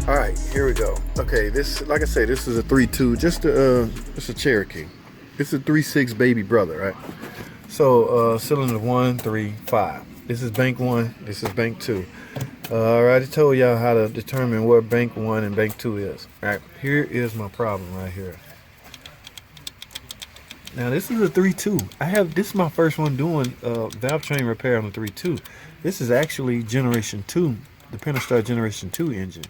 All right, here we go. Okay, this, like I say, this is a 3.2, just a Cherokee. It's a 3.6 baby brother, right? So cylinder 1, 3, 5. This is bank 1. This is bank 2. I already told y'all how to determine where bank 1 and bank 2 is. All right, here is my problem right here. Now this is a 3.2. This is my first one doing valve train repair on the 3.2. This is actually generation 2, the Pentastar generation 2 engine.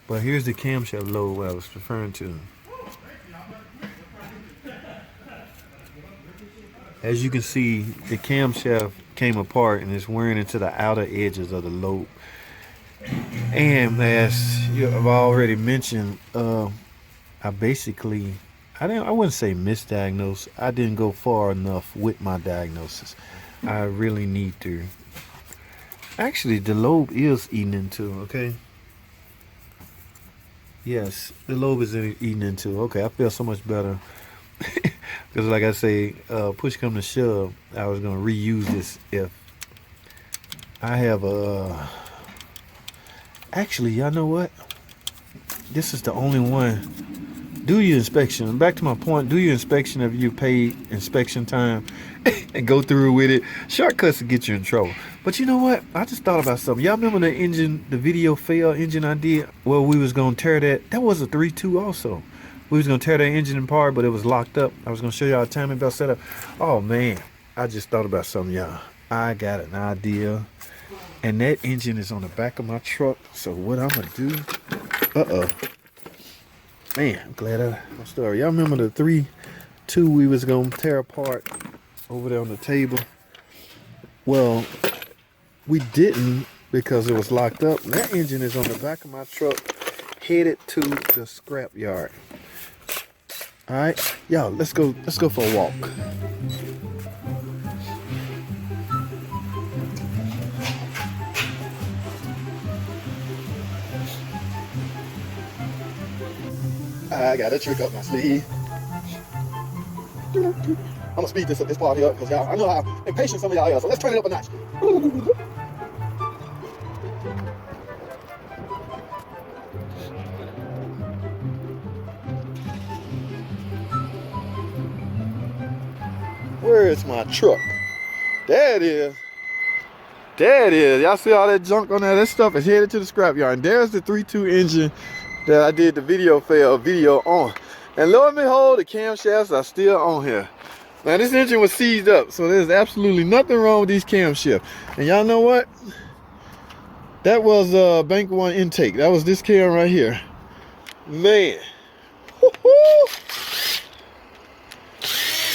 But here's the camshaft load what I was referring to. As you can see, the camshaft came apart and it's wearing into the outer edges of the lobe. And as I've already mentioned, I wouldn't say misdiagnosed. I didn't go far enough with my diagnosis. I really need to. Actually, the lobe is eating into, okay? Yes, the lobe is eating into. Okay, I feel so much better. Because like I say, push come to shove, I was going to reuse this if I have a... Actually, y'all know what? This is the only one. Do your inspection. Back to my point, do your inspection if you pay inspection time and go through with it. Shortcuts will get you in trouble. But you know what? I just thought about something. Y'all remember the engine, the video fail engine I did? Well, we was going to tear that. That was a 3.2 also. We was going to tear that engine apart, but it was locked up. I was going to show y'all a timing belt setup. Oh, man. I just thought about something, y'all. I got an idea. And that engine is on the back of my truck. So what I'm going to do... Uh-oh. Man, I'm glad my story. Y'all remember the 3.2 we was going to tear apart over there on the table? Well, we didn't because it was locked up. And that engine is on the back of my truck headed to the scrap yard. All right, y'all, let's go for a walk. I got a trick up my sleeve. I'm gonna speed this part here because y'all, I know how impatient some of y'all are, so let's turn it up a notch. Where is my truck? There it is. There it is. Y'all see all that junk on there? That stuff is headed to the scrapyard. And there's the 3.2 engine that I did the video on. And lo and behold, the camshafts are still on here. Now this engine was seized up, so there's absolutely nothing wrong with these camshafts. And y'all know what? That was bank 1 intake. That was this cam right here. Man.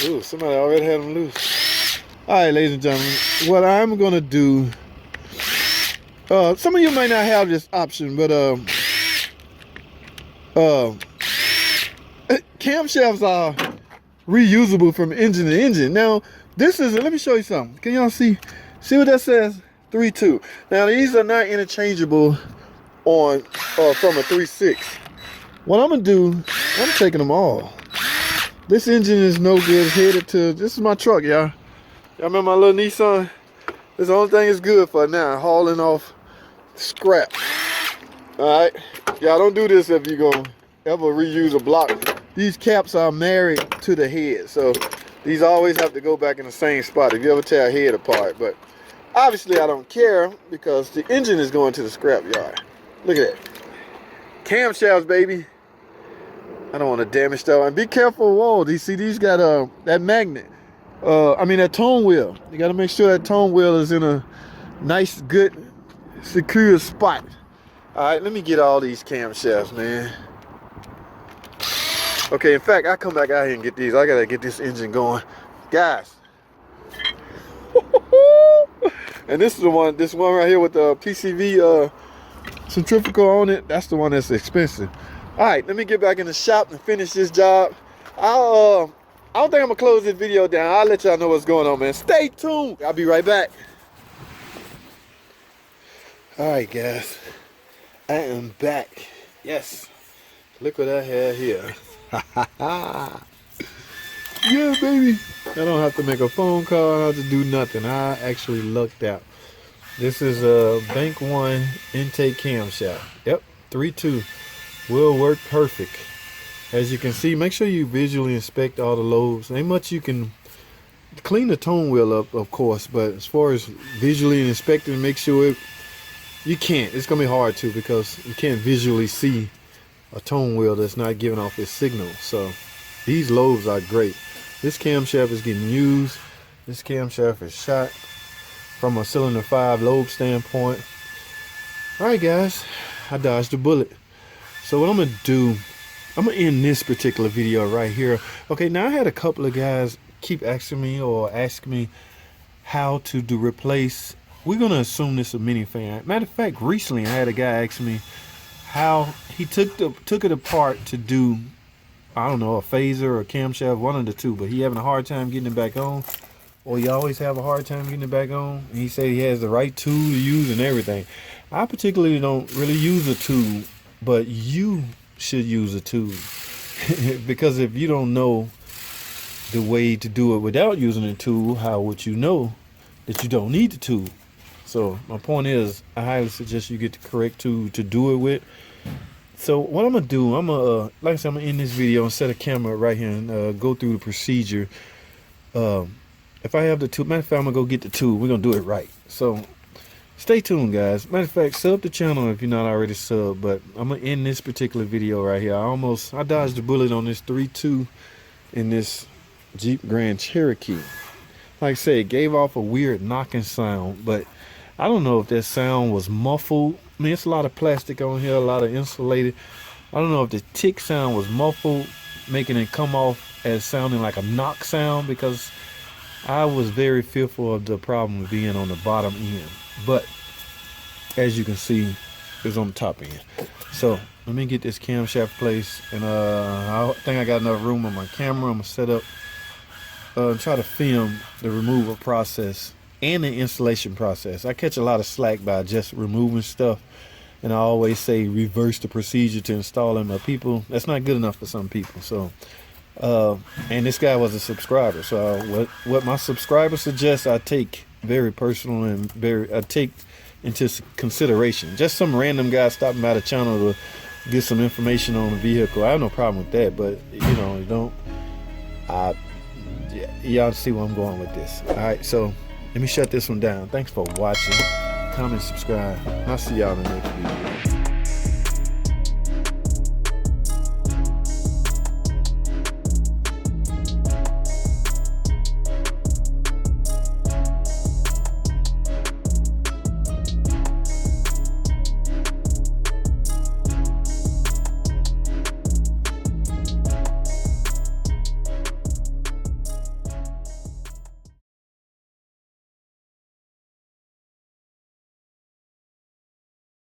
Ooh, somebody already had them loose. All right, ladies and gentlemen, what I'm gonna do, some of you might not have this option, but camshafts are reusable from engine to engine. Now, this is, let me show you something. Can y'all see what that says? 3.2. Now, these are not interchangeable on from a 3.6. What I'm gonna do, I'm taking them all. This engine is no good. It's headed to, this is my truck, y'all. Y'all remember my little Nissan? This is the only thing it's good for now, hauling off scrap. All right, y'all don't do this if you're gonna ever reuse a block. These caps are married to the head, so these always have to go back in the same spot if you ever tear a head apart. But obviously I don't care because the engine is going to the scrap yard. Look at that. Camshafts, baby. I don't want to damage that one. Be careful, whoa. You see, these got that magnet. That tone wheel. You got to make sure that tone wheel is in a nice, good, secure spot. All right, let me get all these camshafts, man. Okay, in fact, I come back out here and get these. I got to get this engine going. Guys. And this is the one, this one right here with the PCV centrifugal on it. That's the one that's expensive. All right, let me get back in the shop and finish this job. I don't think I'm gonna close this video down. I'll let y'all know what's going on, man. Stay tuned. I'll be right back. All right, guys. I am back. Yes. Look what I have here. Yeah, baby. I don't have to make a phone call. I don't have to do nothing. I actually lucked out. This is a Bank 1 intake camshaft. Yep. 3.2 will work perfect. As you can see, make sure you visually inspect all the lobes. Ain't much you can clean the tone wheel up, of course, but as far as visually inspecting, make sure you can't. It's gonna be hard to, because you can't visually see a tone wheel that's not giving off its signal. So these lobes are great. This camshaft is getting used. This camshaft is shot from a cylinder 5 lobe standpoint. All right, guys, I dodged a bullet. So what I'm gonna do, I'm gonna end this particular video right here. Okay, now I had a couple of guys keep asking me how to replace. We're gonna assume this is a mini fan. Matter of fact, recently I had a guy ask me how he took it apart to do, I don't know, a phaser or a camshaft, one of the two, but he having a hard time getting it back on, or you always have a hard time getting it back on. And he said he has the right tool to use and everything. I particularly don't really use a tool, but you should use a tool. Because if you don't know the way to do it without using a tool, how would you know that you don't need the tool? So my point is, I highly suggest you get the correct tool to do it with. So what I'm gonna do, I'm gonna like I said, I'm gonna end this video and set a camera right here and go through the procedure. If I have the tool, matter of fact, I'm gonna go get the tool. We're gonna do it right. So stay tuned, guys. Matter of fact, sub the channel if you're not already subbed. But I'm gonna end this particular video right here. I dodged a bullet on this 3.2 in this Jeep Grand Cherokee. Like I said, it gave off a weird knocking sound, but I don't know if that sound was muffled. I mean, it's a lot of plastic on here, a lot of insulated. I don't know if the tick sound was muffled, making it come off as sounding like a knock sound, because I was very fearful of the problem being on the bottom end. But as you can see, it's on the top end. So let me get this camshaft placed, and I think I got enough room on my camera. I'm gonna set up, try to film the removal process and the installation process. I catch a lot of slack by just removing stuff, and I always say reverse the procedure to installing, but people, that's not good enough for some people. So and this guy was a subscriber, so what my subscribers suggest, I take very personal and I take into consideration. Just some random guy stopping by the channel to get some information on the vehicle, I have no problem with that, but you know, y'all see where I'm going with this. All right, so let me shut this one down. Thanks for watching. Comment, subscribe. I'll see y'all in the next video.